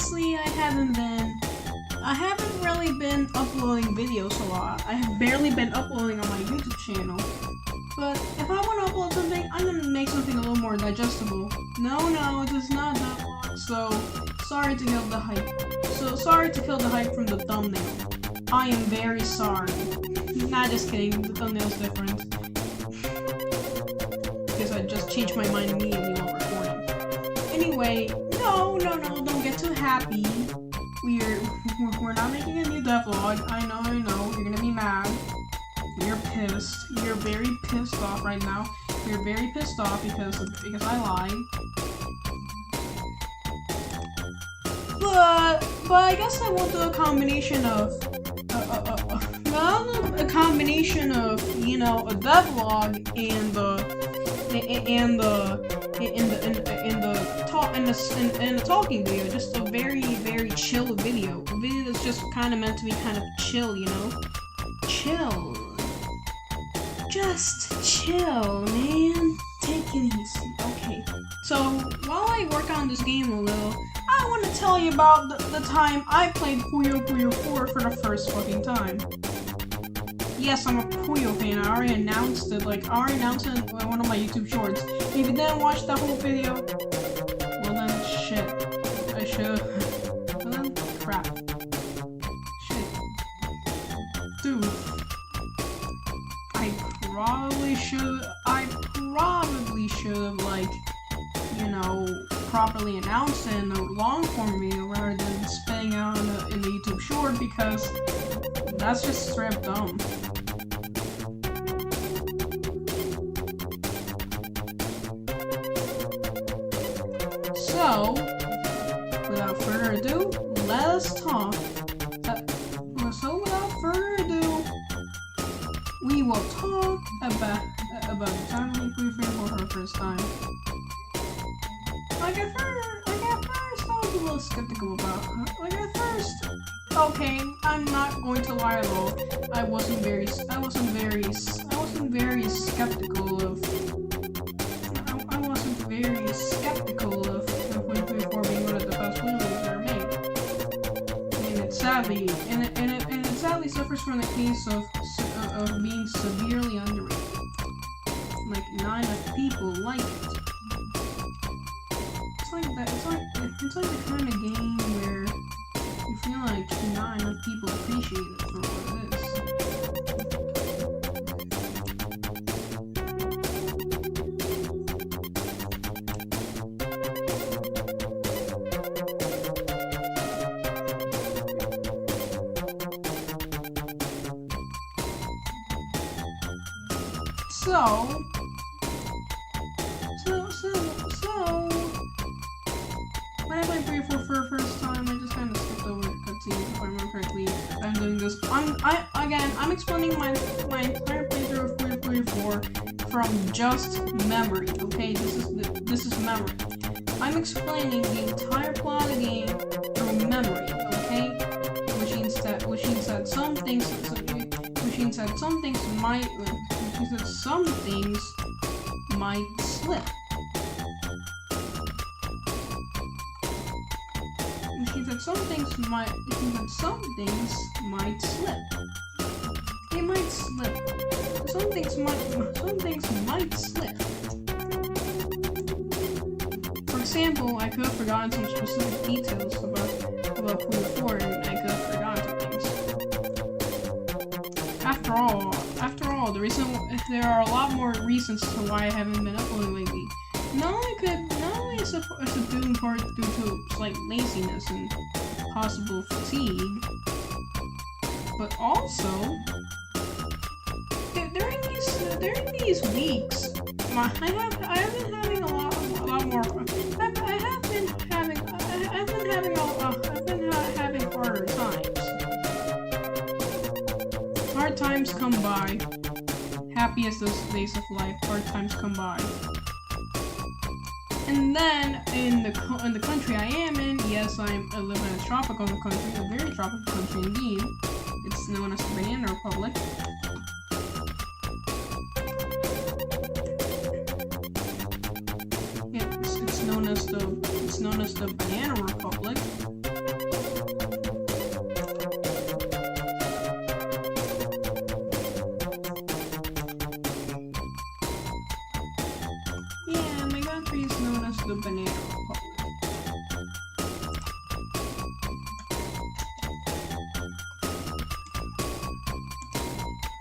honestly, I haven't really been uploading videos a lot. I have barely been uploading on my YouTube channel. But if I want to upload something, I'm gonna make something a little more digestible. No, it is not that long, so sorry to kill the hype. So sorry to kill the hype from the thumbnail. I am very sorry. Nah, just kidding, the thumbnail's different. Because I just changed my mind immediately while recording. Anyway, no, don't get too happy. We're not making a new devlog. I know, you're gonna be mad. You're pissed. You're very pissed off right now. You're very pissed off because I lied. But I guess I will do a combination of you know, a devlog and the talking video, just a very chill video. A video that's just kind of meant to be kind of chill, you know? Chill. Just chill, man. Take it easy. Okay. So, while I work on this game a little, I want to tell you about the time I played Puyo 4 for the first fucking time. Yes, I'm a Puyo fan. I already announced it. I already announced it in one of my YouTube shorts. If you didn't watch that whole video, well then, shit. I should've. Well then, crap. Shit. Dude. I probably should have, you know, properly announced it in a long form video rather than spitting out in the YouTube short, because that's just straight up dumb. So, without further ado, let us talk. So, without further ado, we will talk about the time we played for the first time. At first, I was a little skeptical about. Okay, I'm not going to lie though. I wasn't very skeptical of. I wasn't very skeptical of before being one of the best movies ever made. And it sadly suffers from the case of being severely underrated. Like, not enough people like it. It's like that. It's like the kind of game where you feel like not enough people appreciate it for what it is. So, when I played Puyo 4 for the first time, I just kind of skipped over the cutscenes, if I remember correctly. I'm doing this. I'm explaining my entire playthrough of Puyo 4 from just memory. Okay, this is memory. I'm explaining the entire plot of the game through memory. Okay, which means that some things might slip. Which means that some things might slip. They might slip. Some things might slip. For example, I could have forgotten some specific details about Puyo 4, and I could have forgotten things. After all, there are a lot more reasons to why I haven't been uploading lately. Not only is it due in part due to slight laziness and possible fatigue, but also during these weeks, I've been having harder times. Hard times come by. Happiest days of life, hard times come by. And then in the country I am in, yes, I live in a tropical country, a very tropical country indeed. It's known as the Banana Republic. Yeah, it's known as the Banana Republic. the Banana Republic.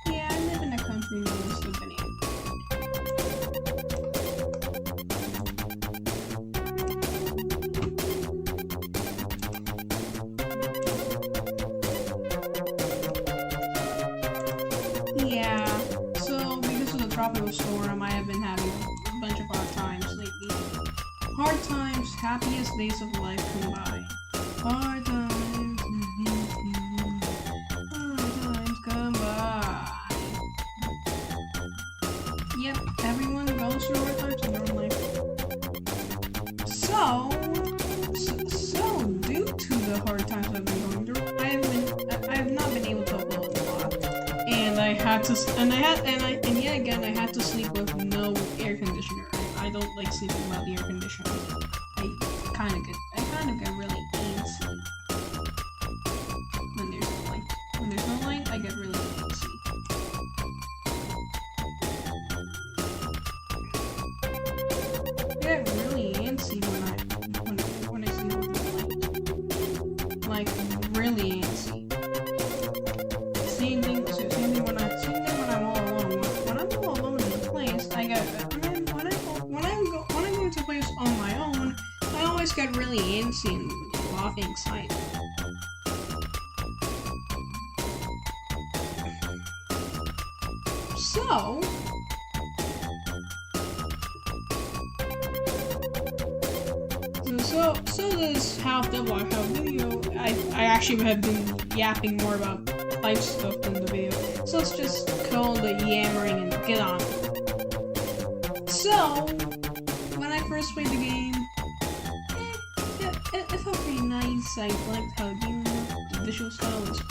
Yeah, I live in a country known as the Banana Republic. Yeah, so because of the tropical storm, I have been having a bunch of hard times lately. Hard times, happiest days of life combined. Hard times, come by. Yep, everyone goes through hard times in their own life. So due to the hard times I've been going through, I've not been able to upload a lot, and I had to, and yet again I had to sleep with no air conditioner. I don't like sleeping without the air conditioner. I kind of get really antsy when there's no light. When there's no light, I get really antsy. I get really antsy when I sleep with no light. Like really antsy. Same thing when I'm all alone. When I'm all alone in a place, I get when I'm going to a place on my own, I always get really antsy and off anxiety. So this half double half video, I actually have been yapping more about life stuff than the video. So let's just call the yammering and get on. So when I first played the game, it felt pretty nice. I liked how the game looked. The visual style was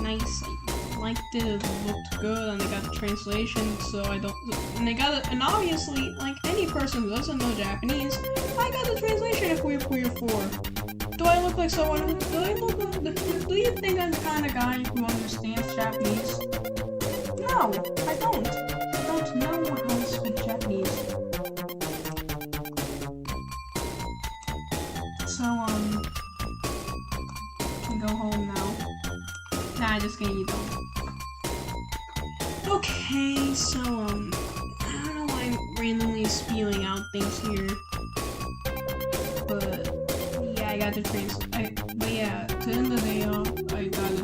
nice. I liked it. It looked good, and I got the translation. So I don't. And obviously, like any person who doesn't know Japanese, I got the translation of Puyo 4. Do I look like someone who? Do you think I'm the kind of guy who understands Japanese? No, I don't. I don't know how to speak Japanese. So, can go home now. Nah, just kidding, you don't. Okay, so, I don't know why I'm randomly spewing out things here. But, yeah, I got the but yeah, to end the day off, I got the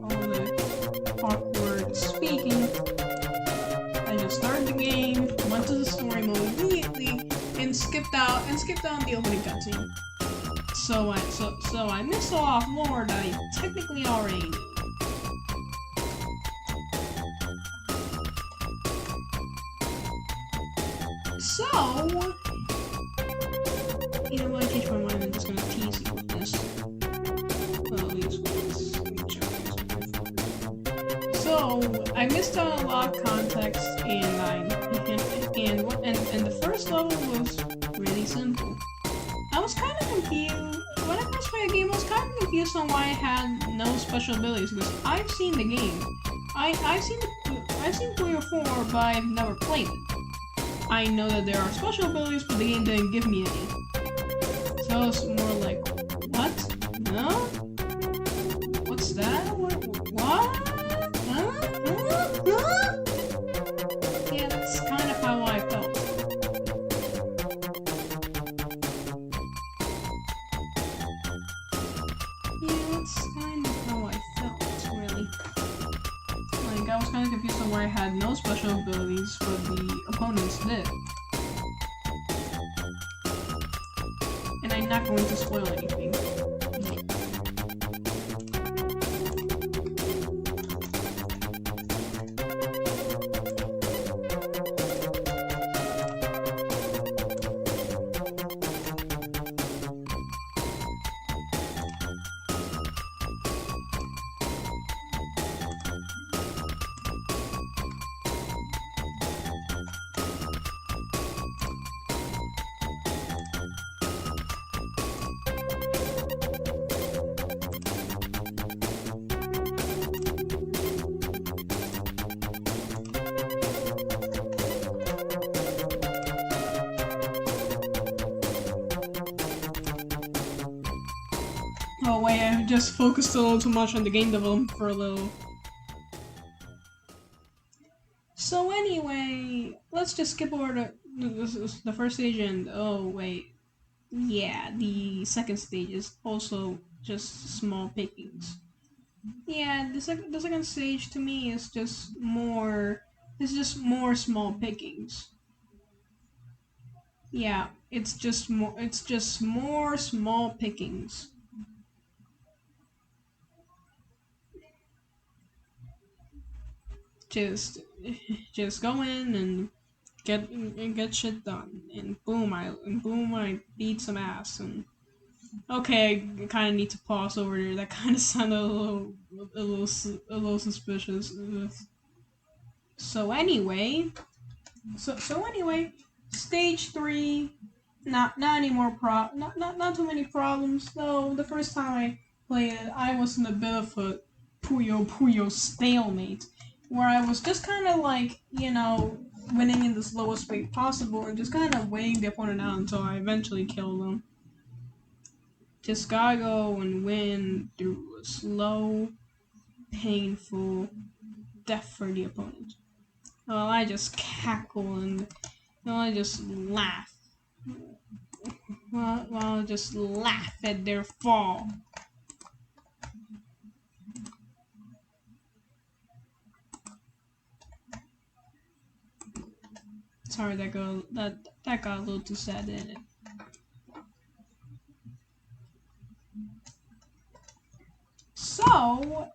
all the awkward speaking. I just started the game, went to the story mode immediately, and skipped out the opening cutscene. So I missed a lot more that I technically already knew. So, you know what, I changed my mind, I'm just gonna tease you with this. Well, at least so, I missed out a lot of context, and the first level was really simple. I was kind of confused. When I first played the game, I was kind of confused on why I had no special abilities, because I've seen the game. I've seen Puyo 4, but I've never played it. I know that there are special abilities, but the game didn't give me any. So it's more like, what? No? What's that? What? Huh? Yeah, that's kind of how I felt. Yeah, that's kind of how I felt, really. Like, I was kind of confused on why I had no special abilities, but the opponents did. And I'm not going to spoil anything. Oh wait, I just focused a little too much on the game development for a little. So anyway, let's just skip over the first stage and oh wait, yeah, the second stage is also just small pickings. Yeah, the second stage to me is just more. It's just more small pickings. Yeah, it's just more. It's just more small pickings. Just, just go in and get shit done, and boom, I beat some ass. And okay, I kind of need to pause over there. That kind of sounded a little suspicious. So anyway, so anyway, stage three, not any more not too many problems. Though the first time I played it, I was in a bit of a puyo stalemate, where I was just kind of like winning in the slowest way possible and just kind of weighing the opponent out until I eventually killed them. Just gotta go and win through a slow, painful death for the opponent. Well, I just cackle and I just laugh. Well, just laugh at their fall. Sorry, that got a little too sad, didn't it? So,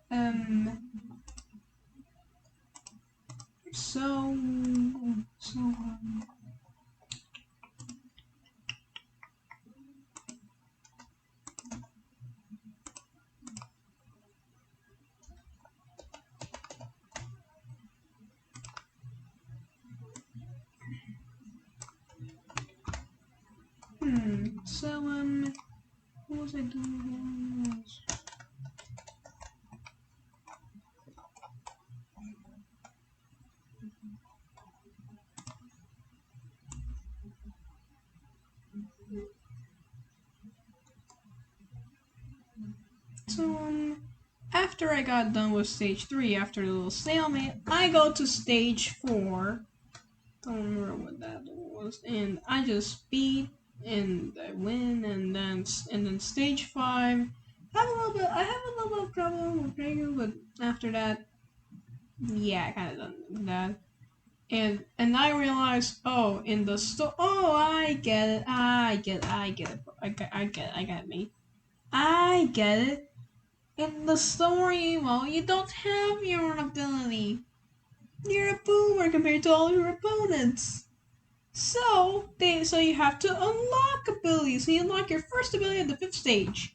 so, so, so, what was I doing? So, after I got done with stage 3, after the little stalemate, I go to stage 4. Don't remember what that was, and I just beat and I win, and then stage 5. I have a little bit of trouble with Dragon, but after that, yeah, I kind of done with that. And I realized, oh, in the oh, I get it, I get me. I get it. In the story, well, you don't have your own ability. You're a boomer compared to all your opponents. So you have to unlock abilities. So you unlock your first ability at the 5th stage.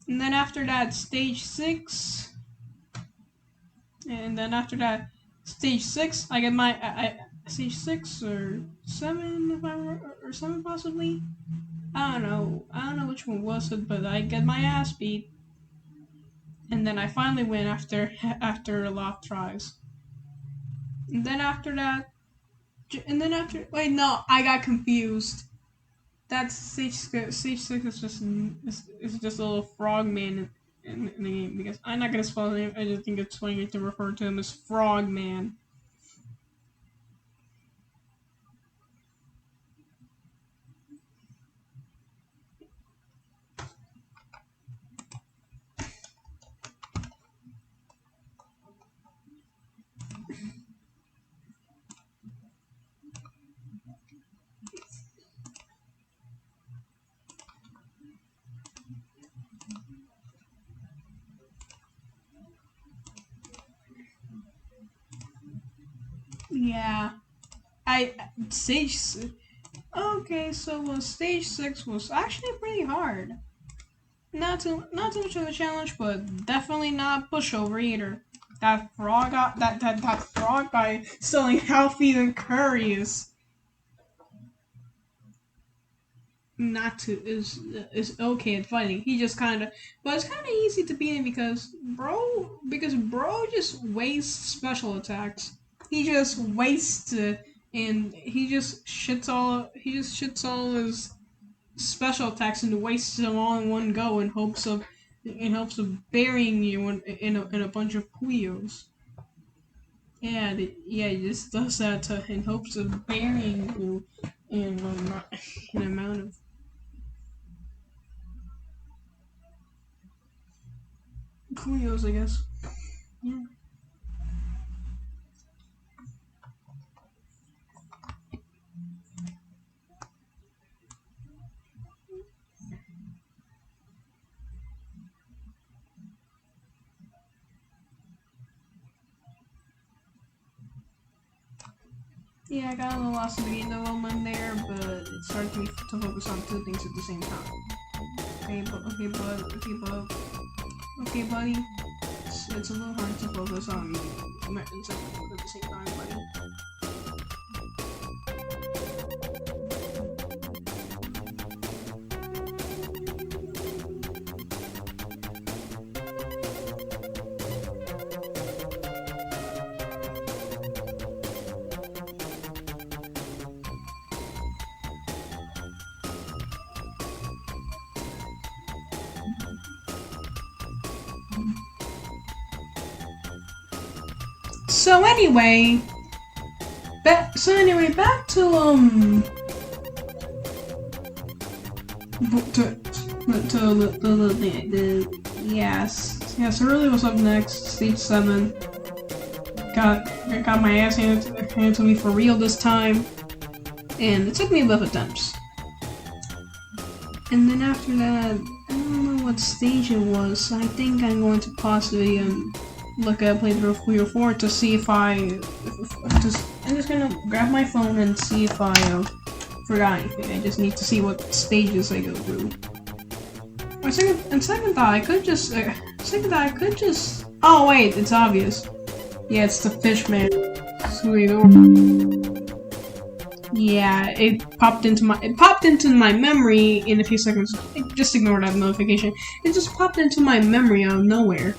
And then after that, stage 6. And then after that, stage 6, I get stage 6 or 7, if I or 7 possibly. I don't know which one was it, but I get my ass beat. And then I finally win after a lot of tries. And then after that, wait, no, I got confused. That's stage 6. Stage 6 is just a little frogman in the game, because I'm not gonna spell his name. I just think it's funny to refer to him as Frogman. Yeah, I stage. Okay, so stage 6 was actually pretty hard. Not too much of a challenge, but definitely not pushover either. That frog guy selling healthy and curries. Not to is okay at fighting. He just kind of, but it's kind of easy to beat him because bro just wastes special attacks. He just wastes it, and he just shits all his special attacks and wastes them all in one go in hopes of burying you in a bunch of puyos. Yeah, he just does that in hopes of burying you in an amount of. Puyos, I guess. Yeah. Yeah, I got a little lost in the game development there, but it started me to focus on two things at the same time. Okay, buddy. It's a little hard to focus on several things at the same time, buddy. So anyway, back to So really what's up next? Stage 7. Got my ass handed to me for real this time, and it took me 11 attempts. And then after that, I don't know what stage it was. I think I'm going to pause the video and look at playthrough of Puyo 4 to see if I'm just gonna grab my phone and see if I forgot anything. I just need to see what stages I go through. Second thought, I could just. Oh wait, it's obvious. Yeah, it's the fish man. Yeah, it popped into my memory in a few seconds. Just ignore that notification. It just popped into my memory out of nowhere.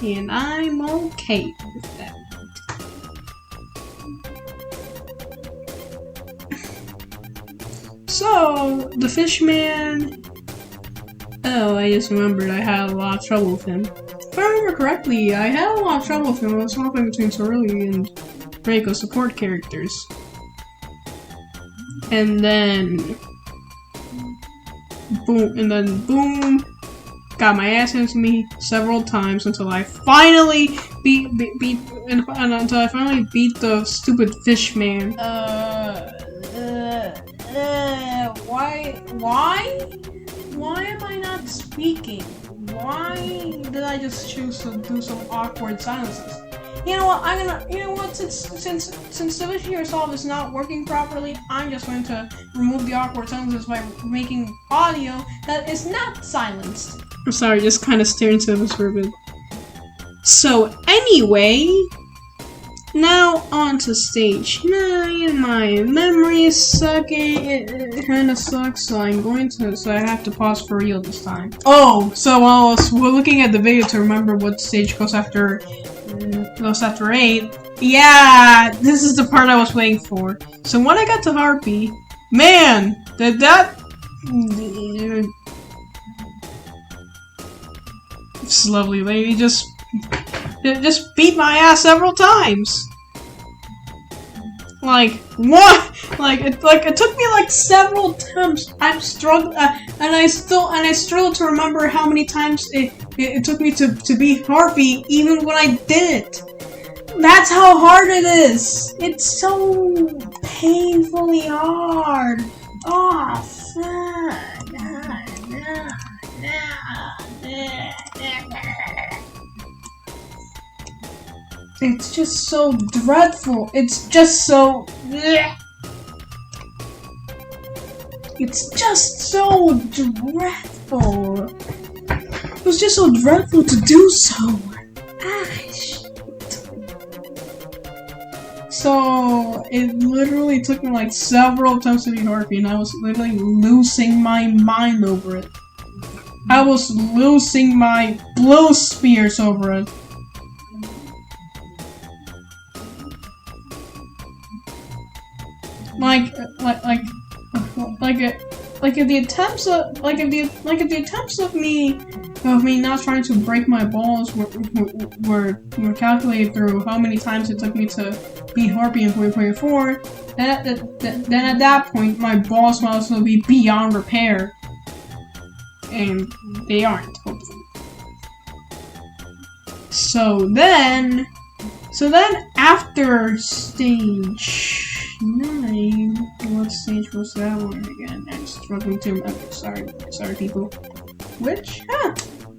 And I'm okay with that. So, the fishman. Oh, I just remembered I had a lot of trouble with him. If I remember correctly, I had a lot of trouble with him when I was swapping between Soruli and Reiko support characters. And then boom, got my ass into me several times until I finally beat the stupid fish man. Why am I not speaking? Why did I just choose to do some awkward silences? You know what? Since the issue resolve is not working properly, I'm just going to remove the awkward silences by making audio that is not silenced. I'm sorry, just kind of staring into this for a bit. So anyway, now on to stage 9. My memory is sucking. It kind of sucks, so I have to pause for real this time. Oh, so we're looking at the video to remember what stage goes after 8. Yeah, this is the part I was waiting for. So when I got to Harpy, man, this lovely lady just beat my ass several times. Like what? It took me like several attempts. I'm struggling, and I struggle to remember how many times it took me to beat Harpy, even when I did it. That's how hard it is. It's so painfully hard. Oh fuck. It's just so dreadful. It's just so. It's just so dreadful. It was just so dreadful to do so. So it literally took me like several attempts to beat Harpy, and I was literally losing my mind over it. I was losing my blue spears over it. like if the attempts of me not trying to break my balls were calculated through how many times it took me to beat Harpy in 4.4, then at that point my balls might also be beyond repair, and they aren't, hopefully. So then after stage 9, what stage was that one again? I'm struggling to remember. Sorry people. Which?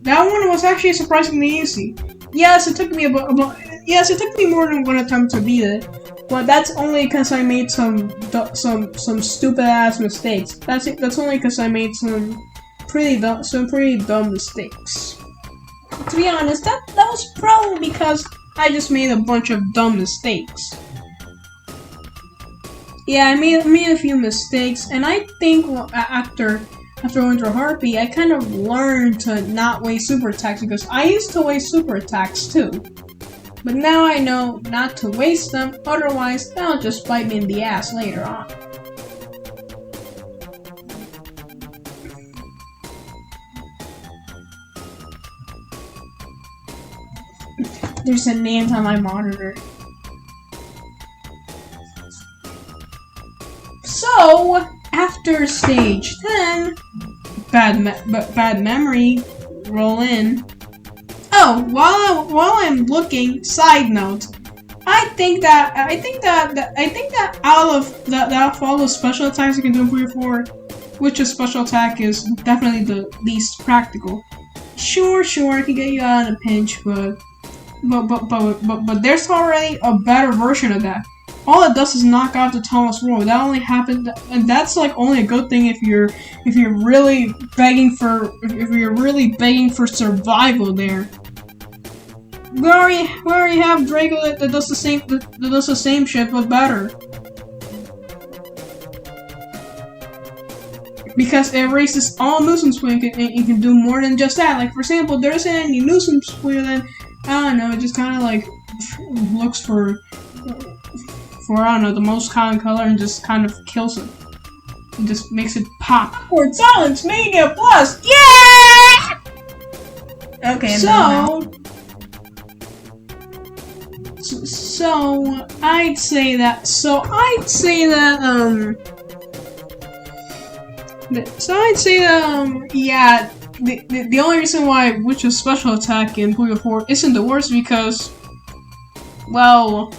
That one was actually surprisingly easy. Yes, it took me more than one attempt to beat it, but that's only because I made some stupid ass mistakes. That's only because I made some pretty dumb mistakes. To be honest, that was probably because I just made a bunch of dumb mistakes. Yeah, I made a few mistakes, and I think after Winter Harpy, I kind of learned to not waste super attacks, because I used to waste super attacks too. But now I know not to waste them, otherwise they'll just bite me in the ass later on. There's a name on my monitor. So, after stage 10, bad memory, roll in. Oh, while I'm looking, side note, I think that out of all the special attacks you can do in 4, which a special attack is definitely the least practical. Sure, it can get you out in a pinch, but there's already a better version of that. All it does is knock out the tallest roll. That only happens, and that's like only a good thing if you're really begging for survival there. We already have Draco that does the same shit but better. Because it erases all nuisance play, and you can do more than just that. Like for example, there isn't any nuisance play, then I don't know, it just kind of like looks for I don't know, the most common color and just kind of kills it. It just makes it pop. For Silence Mania Plus! Yeah! Okay, so I'd say that yeah, the only reason why Witch's special attack in Puyo 4 isn't the worst because, well,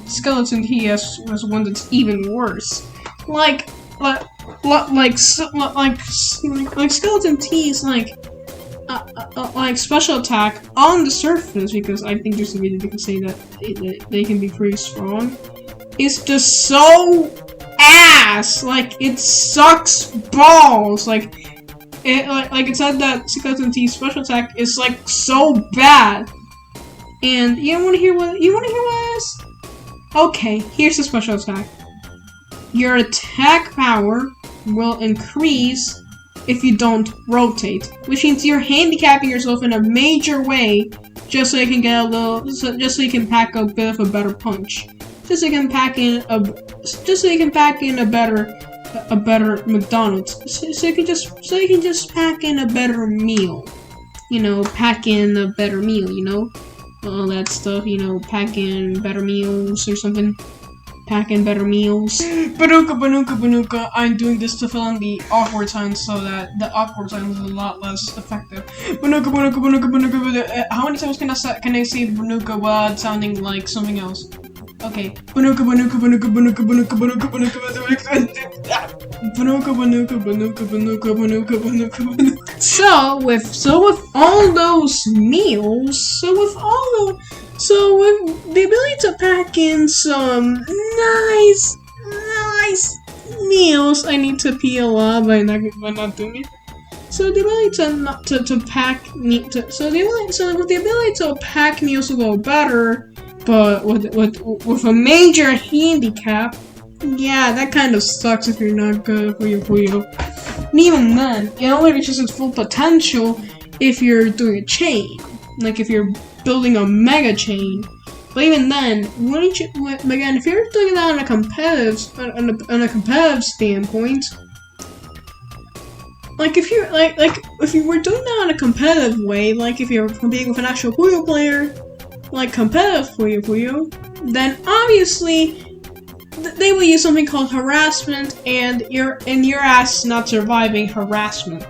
Skeleton TS was one that's even worse. Like Skeleton T is like special attack on the surface, because I think there's a way that they can say that they can be pretty strong. It's just so ass. Like it sucks balls. Like it said that Skeleton T special attack is like so bad. And you want to hear what it is? Okay, here's the special attack. Your attack power will increase if you don't rotate, which means you're handicapping yourself in a major way, just so you can get just so you can pack a bit of a better punch, just so you can pack in a better McDonald's, so you can just pack in a better meal, pack in a better meal, all that stuff, pack in better meals or something. Pack in better meals. Banuka, I'm doing this to fill in the awkward signs so that the awkward sign is a lot less effective. Banuka. How many times can I say Banuka without sounding like something else? Okay. Banuka. So with all those meals, so with the ability to pack in some nice meals, I need to pee a lot by not doing it. So the ability with the ability to pack meals will go better, but with a major handicap, yeah, that kind of sucks if you're not good for your Puyo. And even then, it only reaches its full potential if you're doing a chain. Like if you're building a mega chain, But even then, wouldn't you? Again, if you're doing that on a competitive standpoint, like if you if you were doing that on a competitive way, like if you're competing with an actual Puyo player, like competitive Puyo, then obviously they will use something called harassment, and your ass not surviving harassment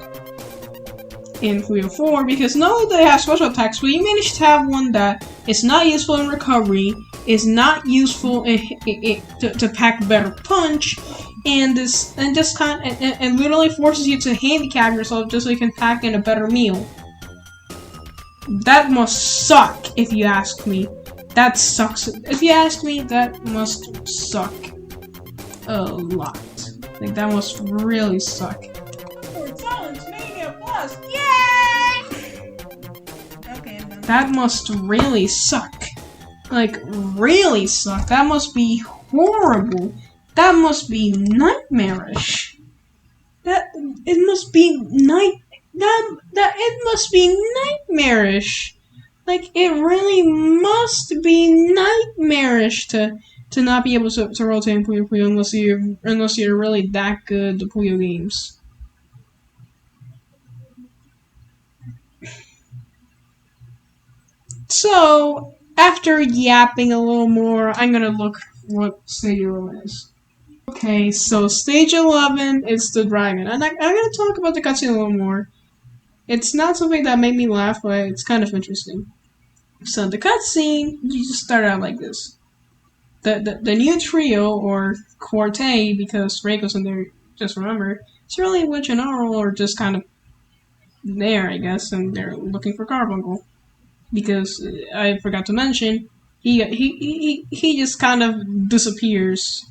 in Puyo 4, because not only do they have special attacks, but you manage to have one that is not useful in recovery, is not useful to pack a better punch, and literally forces you to handicap yourself just so you can pack in a better meal. That must suck, if you ask me. That sucks. If you ask me, that must suck a lot. Like, that must really suck. Yay! Okay, that must really suck. Like, really suck. That must be horrible. That must be nightmarish. It must be nightmarish. Like, it really must be nightmarish to not be able to rotate in Puyo unless you're really that good at Puyo games. So, after yapping a little more, I'm gonna look what stage 11 is. Okay, so stage 11 is the dragon, and I'm gonna talk about the cutscene a little more. It's not something that made me laugh, but it's kind of interesting. So the cutscene, you just start out like this. The new trio, or quartet, because Reiko's in there, just remember, it's really Witch and Arl are just kind of there, I guess, and they're looking for Carbuncle. Because I forgot to mention, he just kind of disappears.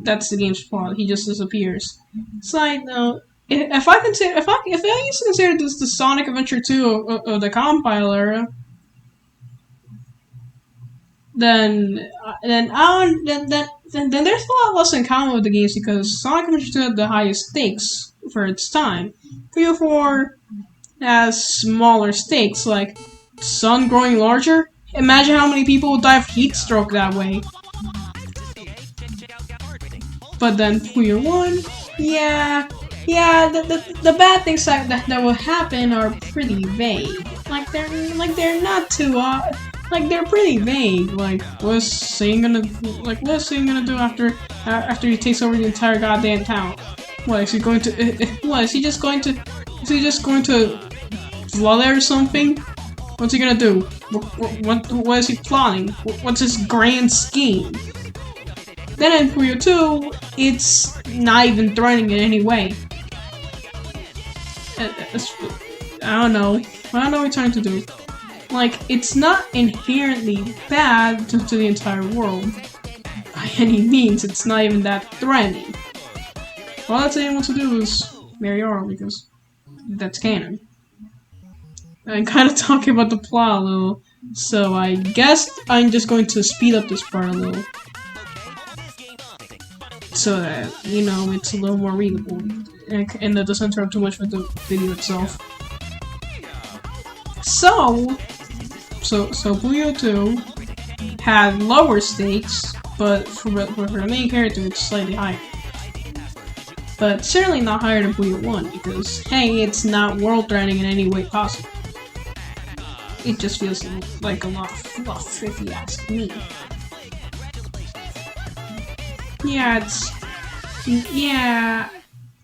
That's the game's plot. He just disappears. Side note: if I used to consider this the Sonic Adventure 2 of the compiler, then there's a lot less in common with the games, because Sonic Adventure 2 had the highest stakes for its time. 304 has smaller stakes, like sun growing larger. Imagine how many people would die of heat stroke that way. But then Puyo 1, yeah, the bad things that will happen are pretty vague. Like they're not too they're pretty vague. Like what's Satan gonna do after he takes over the entire goddamn town? What is he going to? Is he just going to flood it or something? What's he gonna do? What is he plotting? What's his grand scheme? Then in Puyo 2, it's not even threatening in any way. I don't know what he's trying to do. Like, it's not inherently bad to the entire world. By any means, it's not even that threatening. All that's able to do is marry Arl, because that's canon. I'm kind of talking about the plot a little, so I guess I'm just going to speed up this part a little. So that, you know, it's a little more readable, and that doesn't interrupt too much with the video itself. So Puyo 2 had lower stakes, but for the main character, it's slightly higher. But certainly not higher than Puyo 1, because, hey, it's not world-threatening in any way possible. It just feels like a lot of fluff, if you ask me.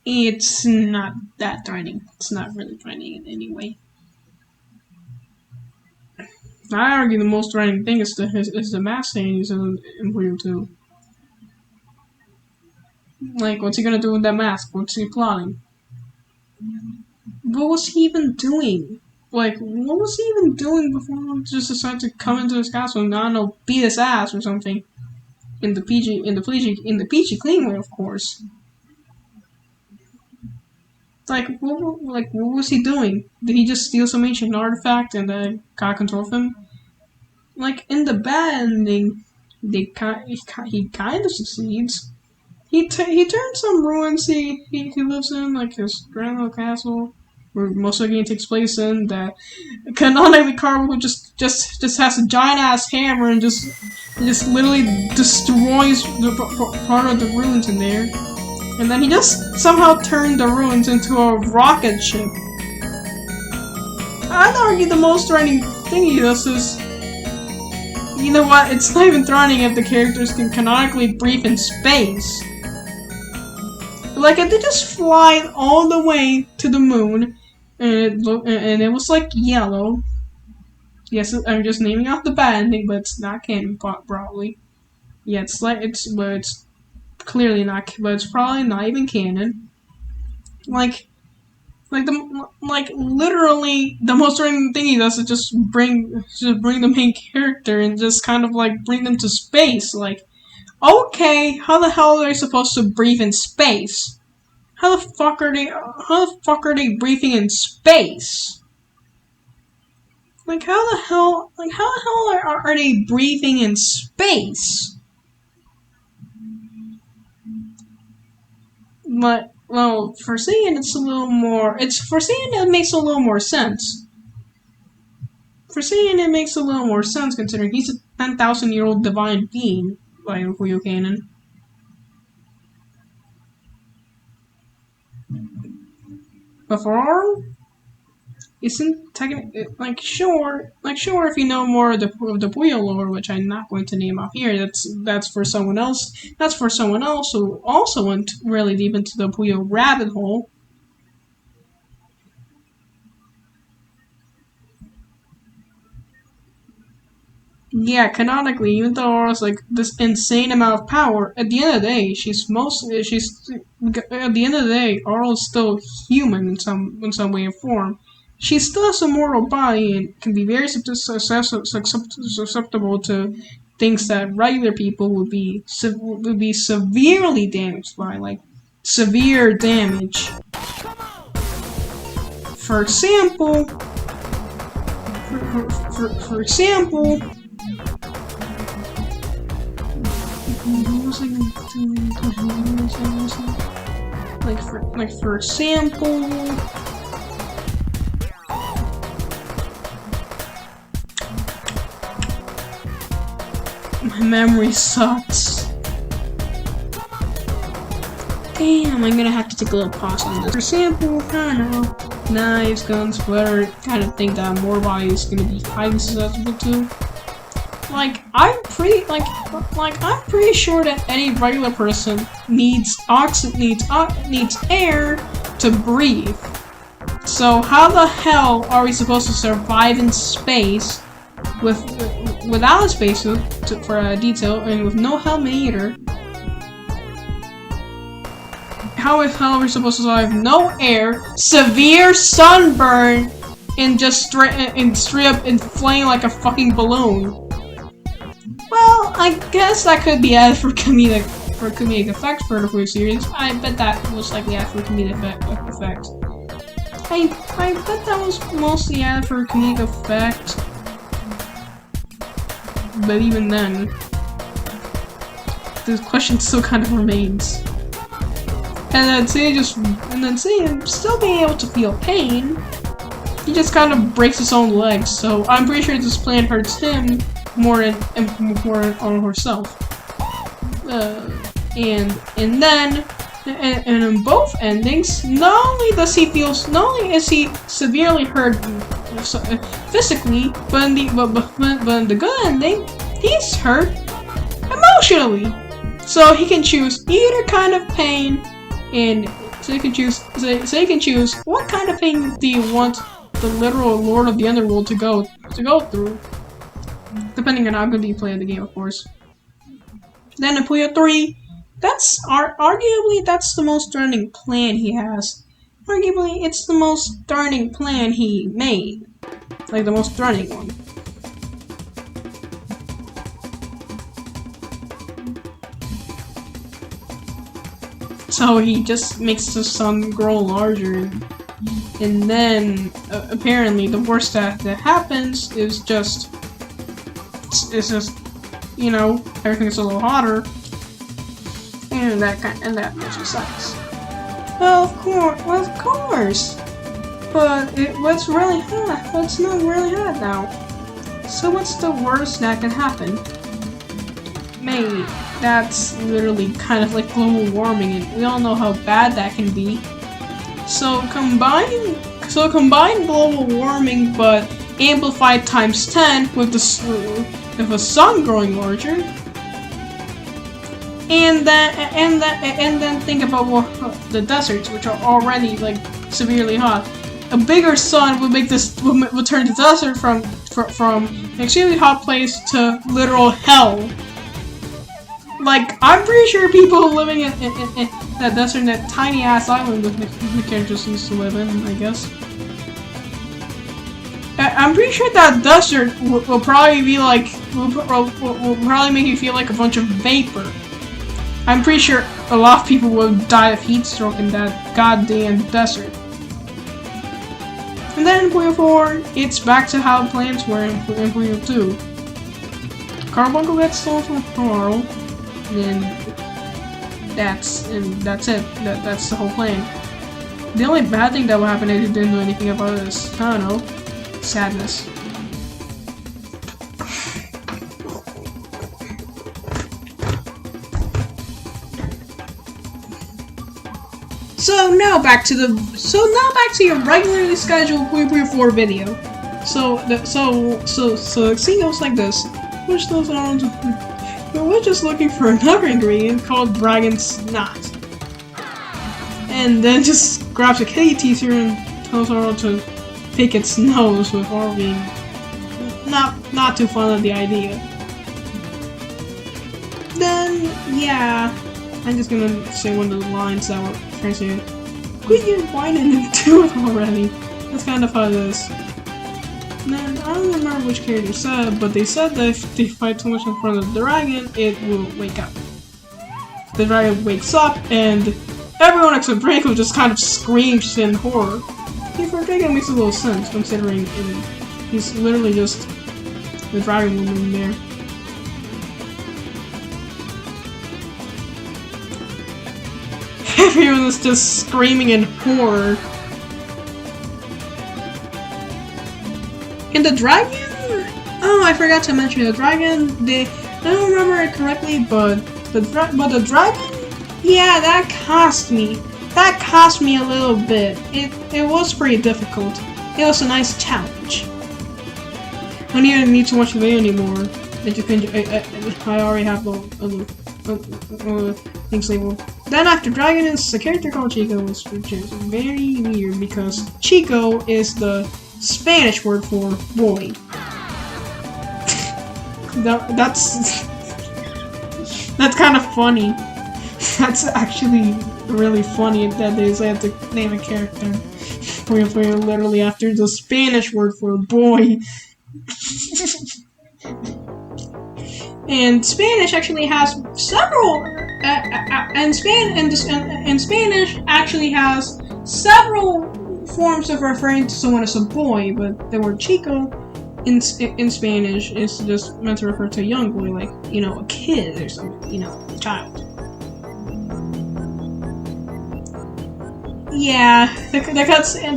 It's not that threatening. It's not really threatening in any way. I argue the most threatening thing is the mask thing in Puyo 2. Like, what's he gonna do with that mask? What's he plotting? What was he even doing? Like, what was he even doing before he just decided to come into his castle and, I don't know, beat his ass or something? In the peachy clean way, of course. Like, what was he doing? Did he just steal some ancient artifact and then got control of him? Like, in the bad ending, he kind of succeeds. He turned some ruins he lives in, like his grand old castle, where most of the game takes place in, that canonically Carl just has a giant ass hammer and just literally destroys part of the ruins in there. And then he just somehow turned the ruins into a rocket ship. I'd argue the most threatening thing he does is, you know what, it's not even threatening if the characters can canonically breathe in space. Like, if they just fly all the way to the moon, and it was like yellow. Yes, I'm just naming off the bad ending, but it's not canon, probably. Yeah, but it's clearly not, but it's probably not even canon. Literally, the most threatening thing he does is just bring the main character and just kind of like bring them to space. Like, okay, how the hell are they supposed to breathe in space? How the fuck are they breathing in space? Like, how the hell are they breathing in space? But, well, for Saiyan it makes a little more sense. For Saiyan it makes a little more sense considering he's a 10,000-year-old divine being by Puyo canon. But for Arl, isn't technically sure if you know more of the Puyo lore, which I'm not going to name off here. That's for someone else. That's for someone else who also went really deep into the Puyo rabbit hole. Yeah, canonically, even though Aura's like this insane amount of power, at the end of the day, Aura's still human in some way or form. She still has a mortal body and can be very susceptible to things that regular people would be severely damaged by, like severe damage. For example. For example, my memory sucks. Damn, I'm gonna have to take a little pause on this. For example, I don't know, knives, guns, whatever kind of thing that more body is gonna be highly susceptible to. I'm pretty sure that any regular person needs air to breathe. So how the hell are we supposed to survive in space without a spacesuit for detail and with no helmet either? How the hell are we supposed to survive? No air, severe sunburn, and just straight up inflame like a fucking balloon. Well, I guess that could be added for comedic effect for the full series. I bet that was likely added for comedic effect. I bet that was mostly added for comedic effect. But even then, the question still kind of remains. And then Saiyan still being able to feel pain, he just kind of breaks his own legs. So I'm pretty sure this plan hurts him more than on herself. And in both endings, not only is he severely hurt physically, but in the good ending, he's hurt emotionally. So he can choose either kind of pain, and so he can choose what kind of pain do you want the literal Lord of the Underworld to go through, depending on how good you play the game, of course. Then in Puyo 3, that's arguably the most threatening plan he has. Arguably, it's the most threatening plan he made, like the most threatening one. So he just makes the sun grow larger, and then apparently the worst that happens is just you know, everything's a little hotter, and that just sucks. Well, of course. but it was really hot. But it's not really hot now. So what's the worst that can happen? Mate, that's literally kind of like global warming, and we all know how bad that can be. So combine global warming, but amplified times 10 with the sun growing larger. And then think about the deserts, which are already like severely hot. A bigger sun would make this would turn the desert from an extremely hot place to literal hell. Like, I'm pretty sure people living in that desert, in that tiny ass island that the characters used to live in, I guess. I'm pretty sure that desert will probably be like will probably make you feel like a bunch of vapor. I'm pretty sure a lot of people will die of heat stroke in that goddamn desert. And then in Puyo 4, it's back to how plants were in Puyo 2. Carbuncle gets stolen from Carl, and that's it. That's the whole plan. The only bad thing that will happen if you didn't do anything about this, I don't know, sadness. So now back to your regularly scheduled Puyo 4 video. So it goes like this. Which those are we're just looking for another ingredient called dragon snot. And then just grabs a kitty teaser and tells Oro to pick its nose with Oro being not too fond of the idea. Then yeah, I'm just gonna say one of the lines that were crazy. Quit your whining and do it already. That's kind of how it is. Then, I don't remember which character said, but they said that if they fight too much in front of the dragon, it will wake up. The dragon wakes up, and everyone except Draco just kind of screams in horror. See, for Draco, it makes a little sense, considering he's literally just the dragon woman there. Everyone is just screaming in horror. And the dragon? Oh, I forgot to mention the dragon. I don't remember it correctly, but the dragon? Yeah, that cost me. That cost me a little bit. It was pretty difficult. It was a nice challenge. I don't even need to watch the video anymore. That you can. I already have the things labeled. Then after dragon is a character called Chico, which is very weird because Chico is the Spanish word for boy. That's kind of funny. That's actually really funny that they have to name a character for literally after the Spanish word for boy. And Spanish actually has several, and Spanish actually has several forms of referring to someone as a boy, but the word chico in Spanish is just meant to refer to a young boy, like, you know, a kid or something, you know, a child. Yeah, the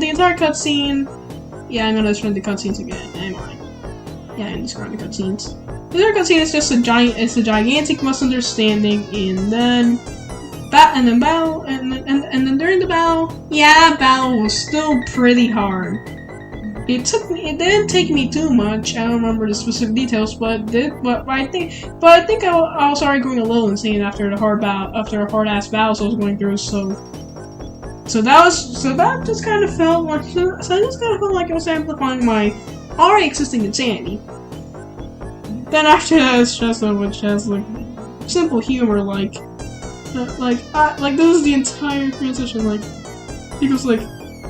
entire cutscene. Yeah, I'm gonna describe the cutscenes again. Am I? Yeah, I'm describing the cutscenes. The entire cutscene is just a gigantic misunderstanding, and then battle, and then during the battle, yeah, battle was still pretty hard. It didn't take me too much. I don't remember the specific details, but I think I was already going a little insane after a hard ass battles I was going through. So that just kind of felt like it was amplifying my already existing insanity. Then after that, it's just which has like simple humor, like this is the entire transition. Like he goes like,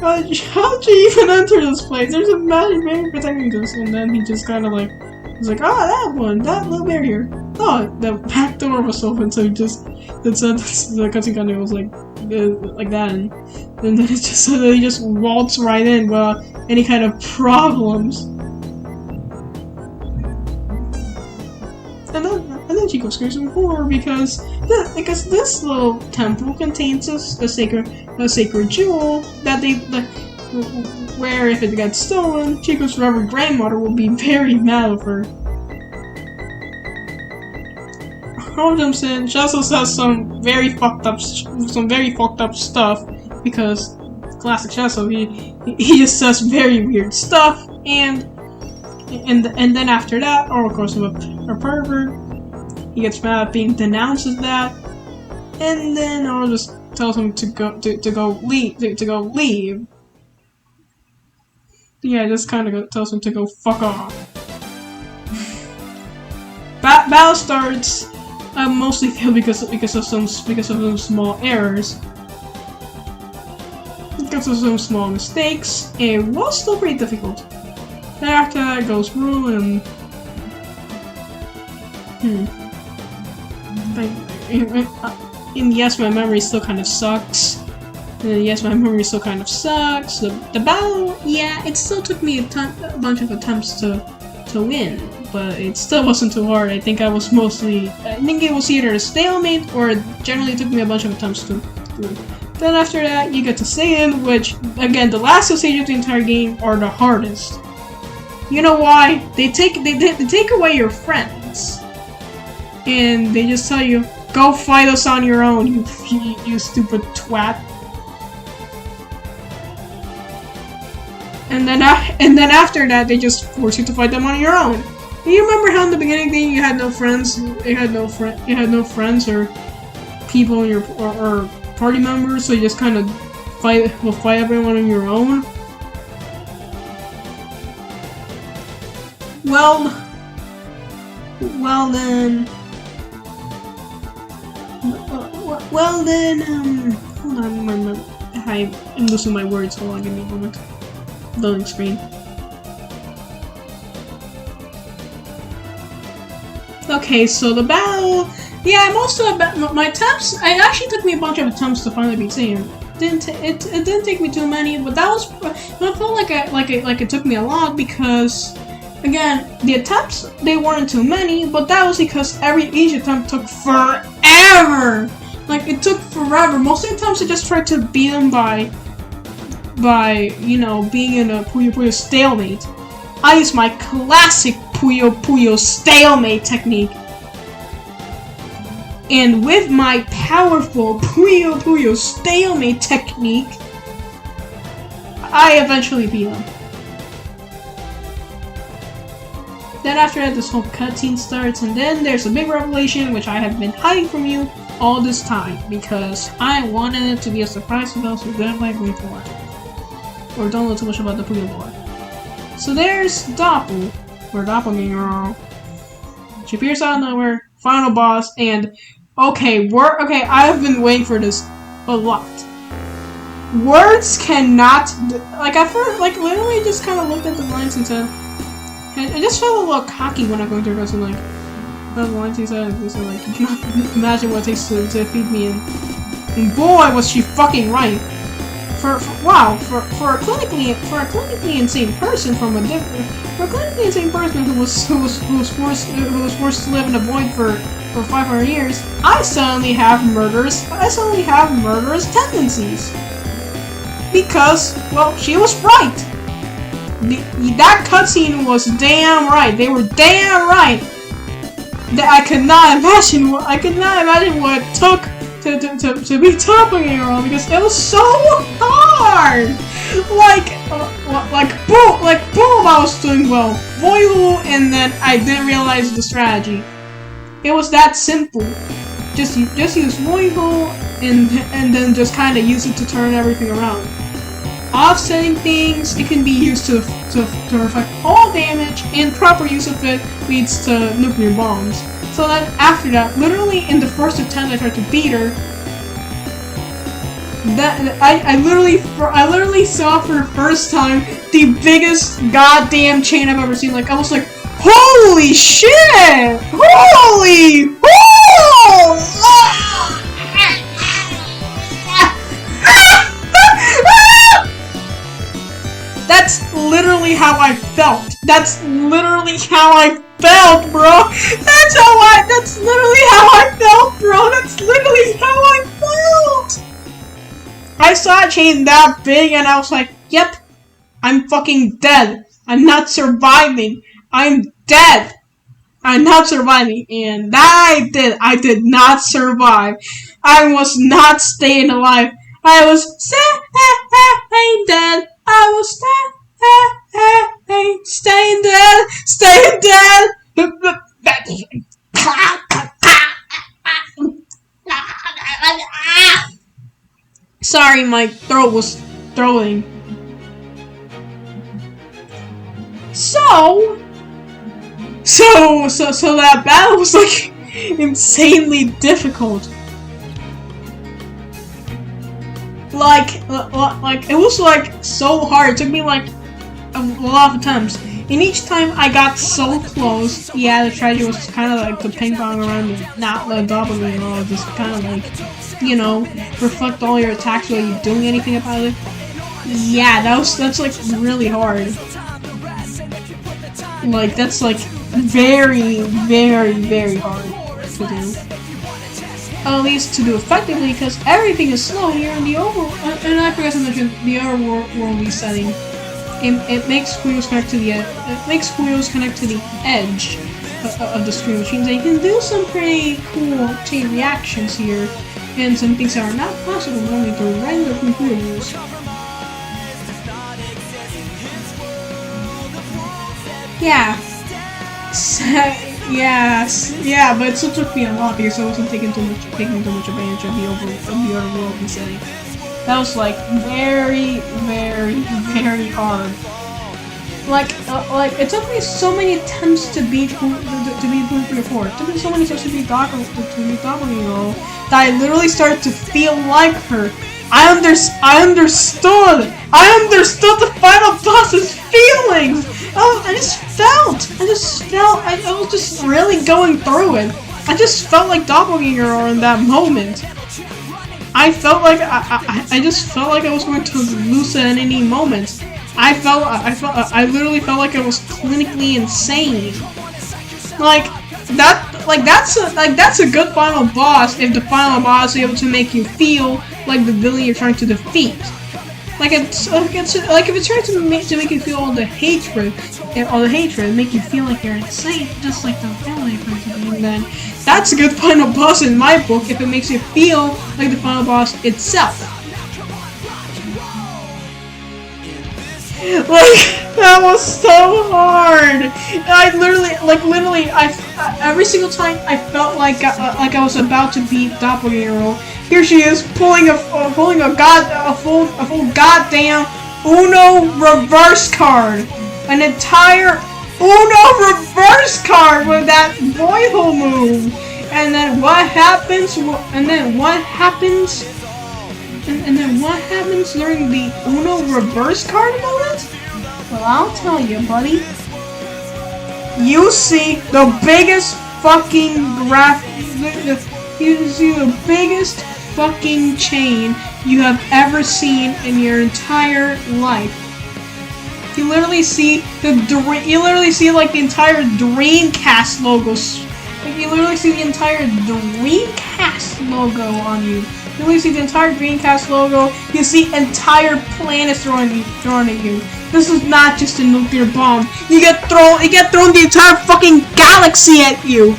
how did you even enter this place? There's a magic barrier protecting this, and then he just kind of like, he's like, that little barrier. Oh, the back door was open, so he just the cutscene kind of was like that, and then it just so that he just waltzed right in without any kind of problems. And then Chico screams in horror because this little temple contains a sacred jewel that where if it gets stolen, Chico's forever grandmother will be very mad of her. All of them said she also says some very fucked up stuff because classic Shadow, he just says very weird stuff, and then after that, or of course a pervert, he gets mad at being denounced as that, and then I'll just tells him to go leave. Yeah, just kind of tells him to go fuck off. Battle starts. I mostly feel because of some small errors. Because of some small mistakes, it was still pretty difficult. Then after that, it goes through and and yes, my memory still kind of sucks. The battle, yeah, it still took me a bunch of attempts to win, but it still wasn't too hard. I think it was either a stalemate or generally it took me a bunch of attempts to win. Then after that, you get to Satan, which, again, the last two stages of the entire game are the hardest. You know why? They take away your friends, and they just tell you, go fight us on your own, you stupid twat. And then after that, they just force you to fight them on your own. Do you remember how in the beginning thing you had no friends? You had no friends or people in your or party members, so you just kind of fight everyone on your own. Well then, hold on, I'm losing my words. Hold on, give me a moment. Loading screen. Okay, so the battle. Yeah, most of my attempts. It actually took me a bunch of attempts to finally beat Satan. It didn't take me too many, but that was. It felt like it took me a lot because, again, the attempts they weren't too many, but that was because each attempt took forever. Like it took forever. Most of the times I just tried to beat them by being in a puyo stalemate. I use my classic puyo stalemate technique. And with my powerful puyo stalemate technique, I eventually beat him. Then after that, this whole cutscene starts, and then there's a big revelation which I have been hiding from you all this time because I wanted it to be a surprise to those who didn't like me for it. Or don't know too much about the Puyo lore. So there's Doppel, or Doppelganger. She appears out of nowhere, final boss, and okay, I've been waiting for this a lot. Words cannot, at first, literally just kind of looked at the lines and said, I just felt a little cocky when I'm going through this, and the lines he said, you cannot imagine what it takes to defeat me, and boy, was she fucking right. For a clinically insane person who was forced to live in a void for 500 years, I suddenly have murderous tendencies. Because, well, she was right. That cutscene was damn right. They were damn right. I could not imagine what it took to be topping it all because it was so hard. Boom, I was doing well. Voidal, and then I didn't realize the strategy. It was that simple. Just use Voidal and then just kind of use it to turn everything around. Offsetting things, it can be used to reflect all damage, and proper use of it leads to nuclear bombs. So then after that, literally in the first attempt I tried to beat her, I literally saw for the first time the biggest goddamn chain I've ever seen. I was like, holy shit! Holy! That's literally how I felt. That's literally how I felt, bro. That's literally how I felt, bro. That's literally how I felt. I saw a chain that big and I was like, yep, I'm fucking dead. I'm not surviving. I'm dead. I'm not surviving. And I did not survive. I was not staying alive. I was staying dead. I was staying dead. Staying dead. Sorry, my throat was throwing. So that battle was like insanely difficult. Like it was like so hard. It took me like a lot of attempts, and each time I got so close. Yeah, the strategy was kind of like the ping pong around me, not the doppelganger, just kind of like, you know, reflect all your attacks without you doing anything about it. Yeah, that's like really hard. Like that's like very hard to do. At least to do effectively, because everything is slow here in the overworld. And I forgot to mention the overworld resetting. It makes Squeals connect to the edge of the screen, which means that you can do some pretty cool chain reactions here, and some things that are not possible normally through regular computers. Yeah. Yeah, but it still took me a lot because I wasn't taking too much advantage of the overworld resetting. That was like very hard. Like it took me so many attempts to beat Puyo 4. It took me so many attempts to beat Doppelganger that I literally started to feel like her. I understood the final boss's feelings. I was just really going through it. I just felt like Doppelganger in that moment. I felt like I just felt like I was going to lose it at any moment. I literally felt like I was clinically insane. That's a good final boss if the final boss is able to make you feel like the villain you're trying to defeat. Like if it's trying to make you feel all the hatred, make you feel like you're insane, just like the villain you're trying to defeat, then that's a good final boss in my book if it makes you feel like the final boss itself. Like, that was so hard. Every single time I felt like I was about to beat Doppelganger, here she is pulling a full goddamn Uno reverse card, an entire Uno reverse card with that boy-hole move. And then what happens? And then what happens during the Uno reverse card moment? Well, I'll tell you, buddy. You see the biggest fucking you see the biggest fucking chain you have ever seen in your entire life. You literally see like the entire Dreamcast logos. Like you literally see the entire Dreamcast logo on you. You literally see the entire Dreamcast logo. You see entire planets thrown at you. This is not just a nuclear bomb. You get thrown the entire fucking galaxy at you.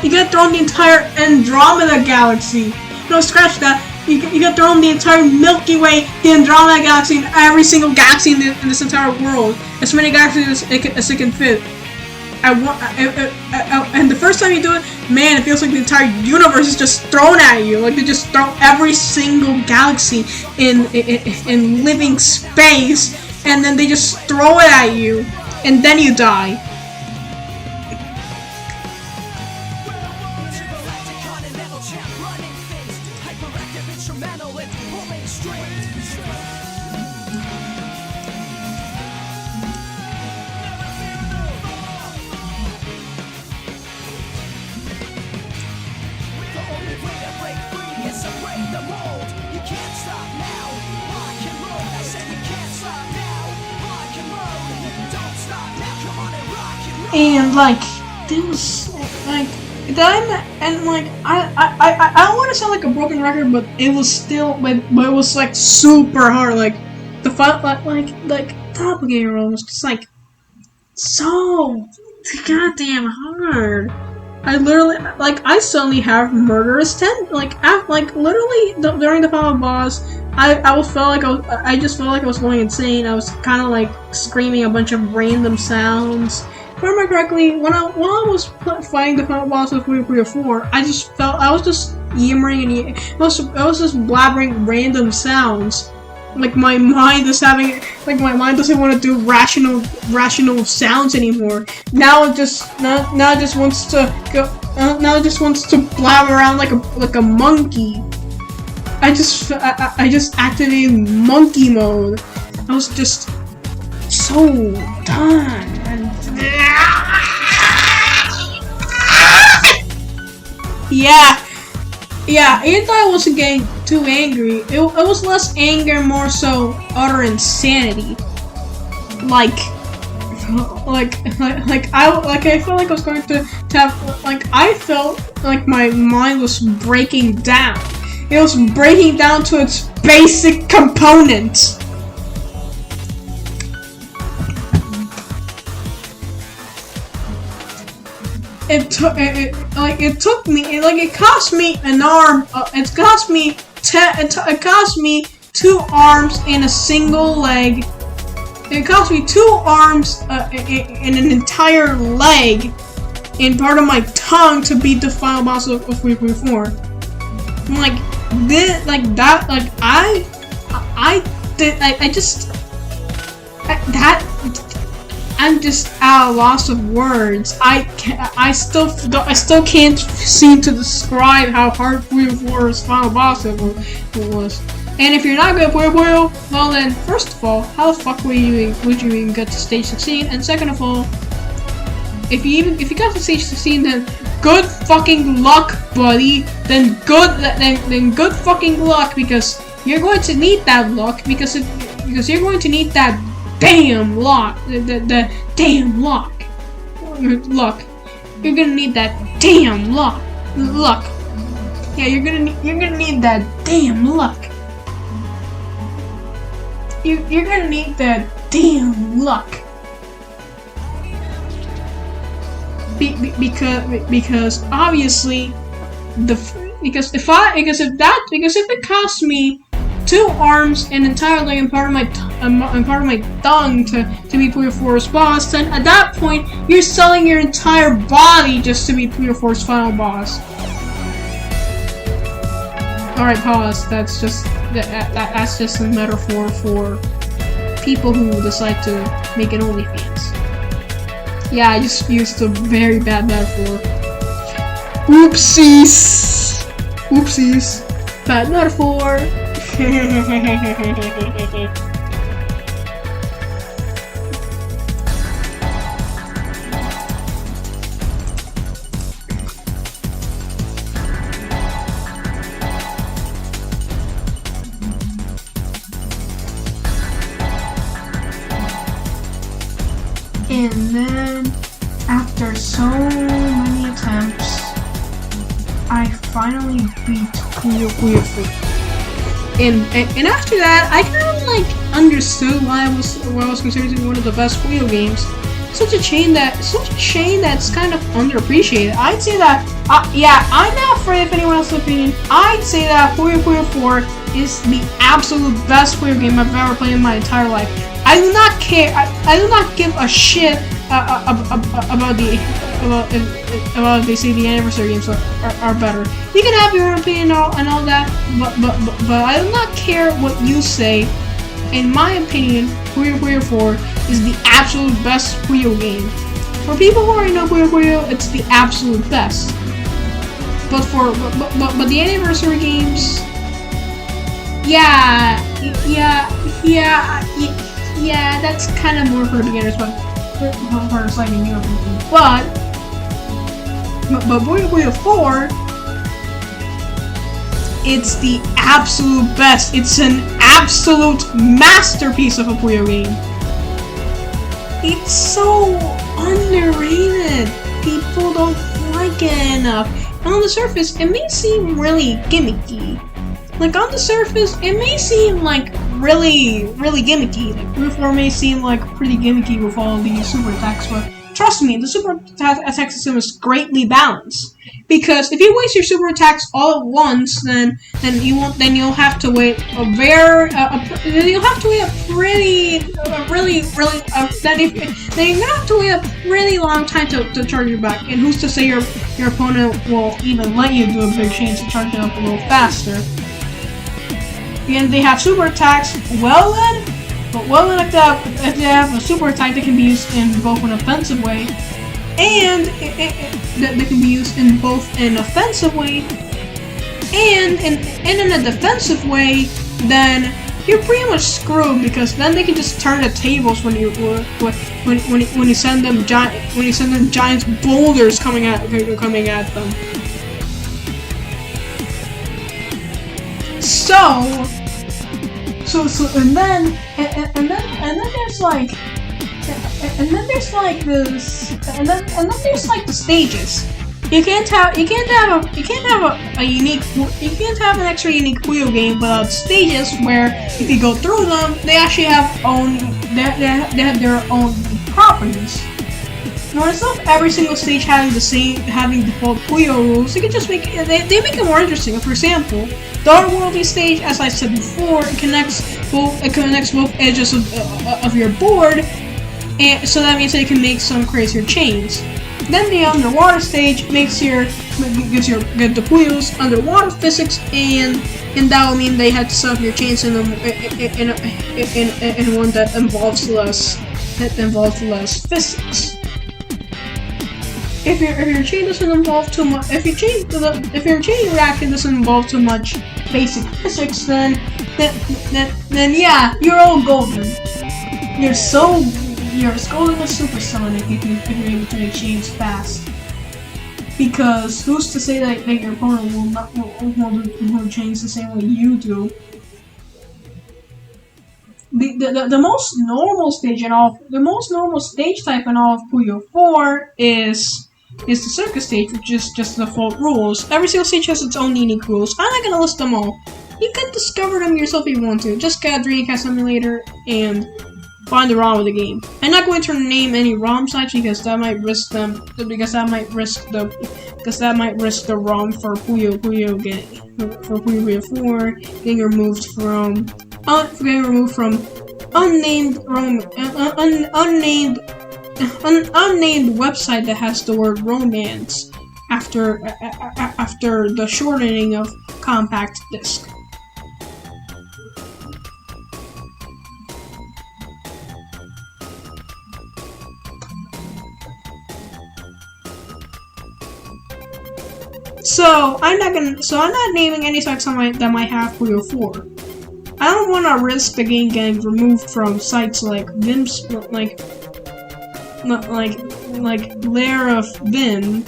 You get thrown the entire Andromeda galaxy. No, scratch that. You get thrown the entire Milky Way, the Andromeda galaxy, and every single galaxy in this entire world. As many galaxies as it can fit. And the first time you do it, man, it feels like the entire universe is just thrown at you. Like they just throw every single galaxy in living space, and then they just throw it at you, and then you die. And like this, like then, and like I don't want to sound like a broken record, but it was still, but it was like super hard. Like the fight, like doppelganger role was just like so goddamn hard. I literally, like, I suddenly have murderous literally during the final boss, I just felt like I was going insane. I was kind of like screaming a bunch of random sounds. If I remember correctly, when I was fighting the final boss with Puyo 4, I was just yammering and I was just blabbering random sounds. Like my mind doesn't want to do rational sounds anymore. Now it just wants to go. Now it just wants to blabber around like a monkey. I just activated monkey mode. I was just so done. Yeah, even though I wasn't getting too angry, it was less anger, more so utter insanity. I felt like I was going to have, I felt like my mind was breaking down. It was breaking down to its basic components. It cost me an arm. It cost me 2 arms and a single leg. It cost me 2 arms and an entire leg and part of my tongue to beat the final boss of Puyo 4. I'm just at a loss of words. I still can't seem to describe how hard Puyo 4's final boss it was. And if you're not good at Puyo, well then, first of all, how the fuck would you even get to stage 16? And second of all, if you got to stage 16, then good fucking luck, buddy. Then good fucking luck, because you're going to need that luck because you're going to need that damn luck. The damn luck. Luck. You're gonna need that damn luck. Yeah, you're gonna need that damn luck. You're gonna need that damn luck. Because obviously because if it costs me 2 arms, an entire leg, and part of my tongue to be Puyo 4's boss, then at that point you're selling your entire body just to be Puyo 4's final boss. Alright, pause. That's just a metaphor for people who decide to make an OnlyFans. Yeah, I just used a very bad metaphor. Oopsies! Bad metaphor! And then, after so many attempts, I finally beat Puyo 3. And after that, I kind of understood why it was considered to be one of the best Puyo games. Such a chain that's kind of underappreciated. I'd say that, I'm not afraid of anyone else's opinion. I'd say that Puyo 4 is the absolute best Puyo game I've ever played in my entire life. I do not care. I do not give a shit about if they say the anniversary games are better. You can have your own opinion and all that, but I do not care what you say. In my opinion, Puyo 4 is the absolute best Puyo game. For people who already know Puyo, it's the absolute best. But the anniversary games, yeah, that's kind of more for beginners, but for slightly newer people. But Puyo 4, it's the absolute best. It's an absolute masterpiece of a Puyo game. It's so underrated. People don't like it enough. And on the surface, it may seem really gimmicky. On the surface, it may seem like really gimmicky. Like Puyo 4 may seem like pretty gimmicky with all these super attacks, but trust me, the super attack system is greatly balanced. Because if you waste your super attacks all at once, then you'll have to wait a pretty long time to charge you back. And who's to say your opponent will even let you do a big change to charge it up a little faster? And they have super attacks, well then, if they have a super attack that can be used in both an offensive way and that can be used in both an offensive way and in a defensive way, then you're pretty much screwed, because then they can just turn the tables when you send them giant boulders coming at them. And then there's the stages. You can't have an extra unique Puyo game without stages, where if you go through them, they actually have their own properties. Now, instead of every single stage having default Puyo rules, they can just make it more interesting. For example, the Worldy stage, as I said before, it connects both edges of your board, and so that means that you can make some crazier chains. Then the underwater stage gives the Puyos underwater physics, and that will mean they had to set up your chains in one that involves less physics. If your chain doesn't involve too much, if your chain reaction doesn't involve too much basic physics, then yeah, you're all golden. You're as golden as Super Sonic if you're able to make chains fast. Because who's to say that your opponent will chains the same way you do? The most normal stage type in all of Puyo 4 is the circus stage, which is just the default rules. Every single stage has its own unique rules. I'm not gonna list them all. You can discover them yourself if you want to. Just get a Dreamcast emulator and find the ROM of the game. I'm not going to name any ROM sites because that might risk the ROM for Puyo 4 getting removed from unnamed website that has the word romance after the shortening of compact disc. So I'm not naming any sites that might have Puyo 4. I don't want to risk the game getting removed from sites like Vim's, like Lair of Vim,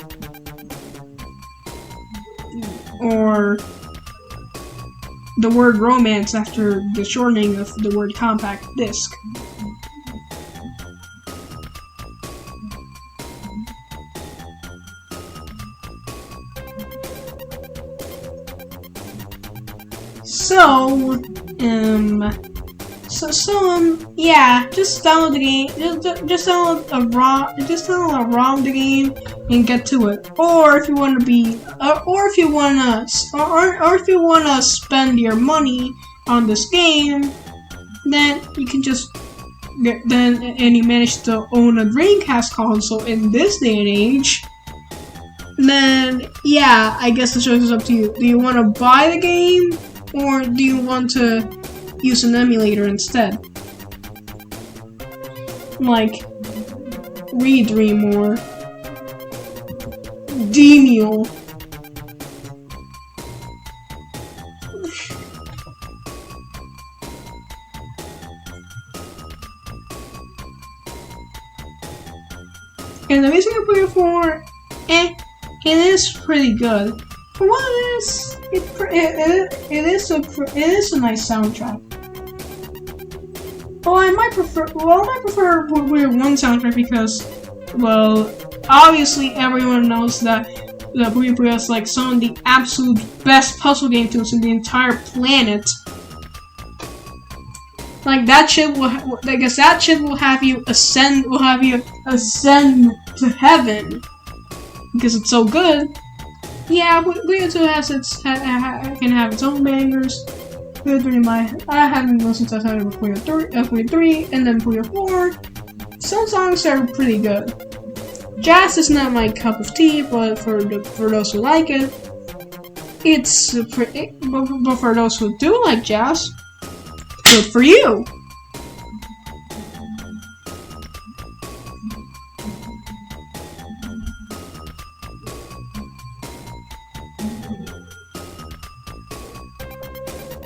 or the word romance after the shortening of the word compact disc. Yeah, just download the game. Just download a ROM of the game and get to it. Or if you want to spend your money on this game, then you can just and you manage to own a Dreamcast console in this day and age. Then yeah, I guess the choice is up to you. Do you want to buy the game, or do you want to use an emulator instead? Like Redream or Demule. And the music of Puyo 4, it is pretty good. For what it is, it is a nice soundtrack. Well, I might prefer Puyo 1 soundtrack because, well, obviously everyone knows that Puyo is like some of the absolute best puzzle game tunes in the entire planet. Like that shit will, I guess that shit will have you ascend to heaven because it's so good. Yeah, Puyo 2 has can have its own bangers. Puyo 3, I haven't listened to that with Puyo 3, and then Puyo 4. Some songs are pretty good. Jazz is not my cup of tea, but for those who like it, it's pretty. But for those who do like jazz, good for you.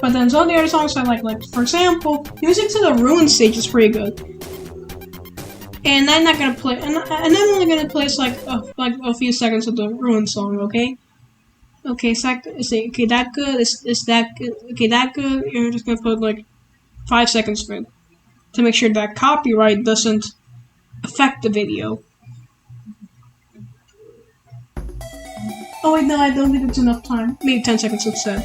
But then some of the other songs I like for example, Music to the Ruin stage is pretty good. And I'm not gonna play, and I'm only gonna play like a few seconds of the Ruin song, okay? Okay, okay, that good? Is that good? Okay, that good? You're just gonna put like 5 seconds of it to make sure that copyright doesn't affect the video. Oh wait, no, I don't think it's enough time. Maybe 10 seconds instead.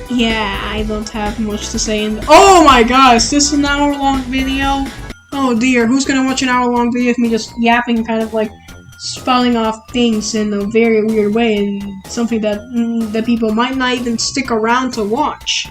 Yeah, I don't have much to say in oh my gosh, this is an hour-long video? Oh dear, who's gonna watch an hour-long video of me just yapping, kind of like spouting off things in a very weird way, and something that people might not even stick around to watch?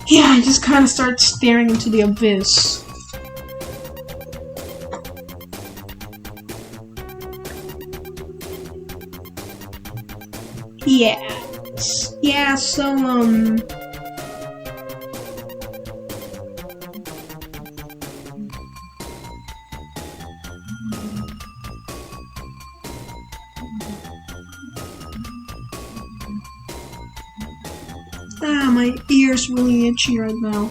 Yeah, I just kind of start staring into the abyss. Yes. Yeah, so, ah, my ear's really itchy right now.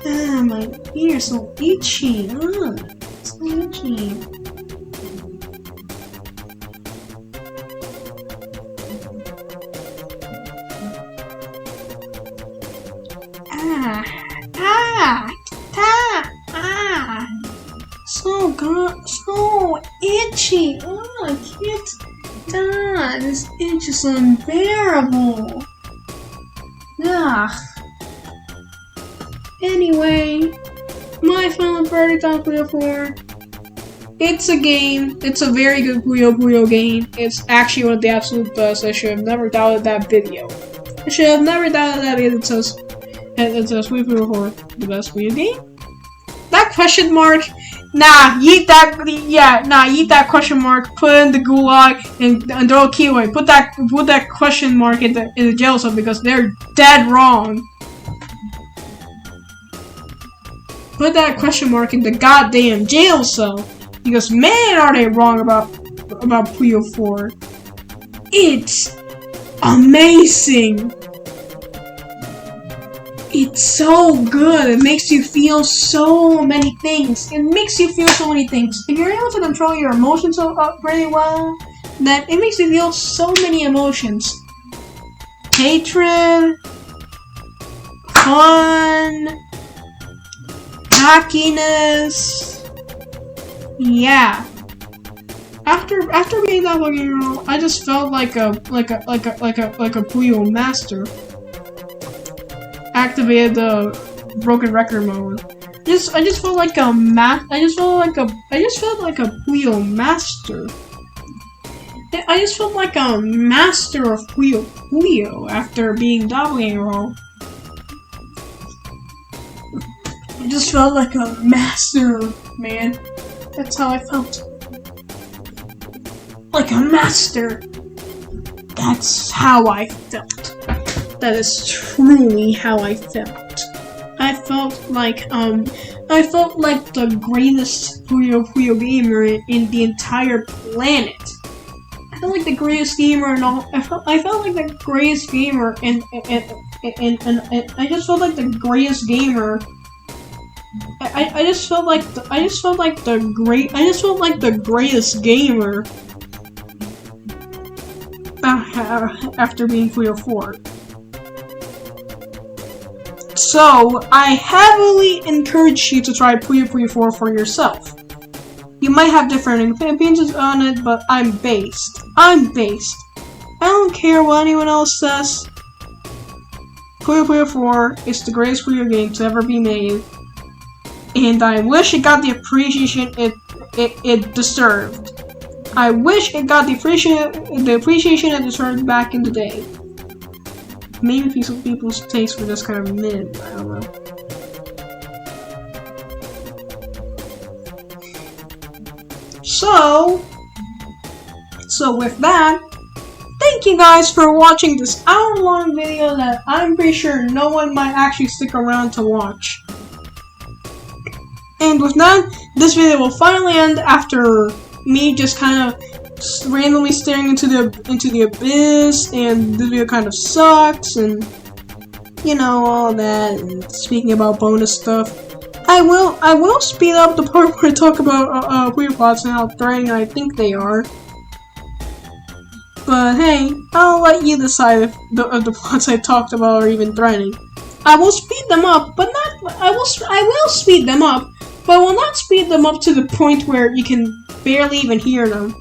Ah, my ear's so itchy. Ah, so itchy. Ah, ah, ah, ah. So itchy. Oh, I can't. God, this itch is unbearable. Ugh. Anyway, my final verdict on Puyo 4. It's a game. It's a very good Puyo game. It's actually one of the absolute best. I should have never doubted that video. I should have never doubted that video. It says Puyo 4, the best Puyo game. That question mark. Nah, yeet that. Yeah, nah, yeet that question mark. Put in the gulag and throw a key away. Put that question mark in the jail cell because they're dead wrong. Put that question mark in the goddamn jail cell because man, are they wrong about Puyo 4. It's amazing. It's so good. It makes you feel so many things. It makes you feel so many things. If you're able to control your emotions really well, then it makes you feel so many emotions. Hatred, fun, cockiness. Yeah. After being that Doppelganger, I just felt like a Puyo master. Activated the broken record mode. I just felt like a Puyo master. I just felt like a master of Puyo after being Doppelganger. I just felt like a master, man. That's how I felt. Like a master. That's how I felt. That is truly how I felt. I felt like the greatest Puyo gamer in the entire planet. I felt like the greatest gamer and all. I felt like the greatest gamer and I just felt like the greatest gamer. I just felt like the greatest gamer after being Puyo 4. So I heavily encourage you to try Puyo 4 for yourself. You might have different opinions on it, but I'm based. I don't care what anyone else says. Puyo 4 is the greatest Puyo game to ever be made. And I wish it got the appreciation it deserved. I wish it got the appreciation it deserved back in the day. Maybe people's tastes were just kind of mid, I don't know. So with that, thank you guys for watching this hour-long video that I'm pretty sure no one might actually stick around to watch. And with that, this video will finally end after me just kind of randomly staring into the abyss, and this video kind of sucks, and you know, all that, and speaking about bonus stuff. I will speed up the part where I talk about Puyo plots and how threatening I think they are. But hey, I'll let you decide if the plots I talked about are even threatening. I will speed them up, but not. I will speed them up, but I will not speed them up to the point where you can barely even hear them.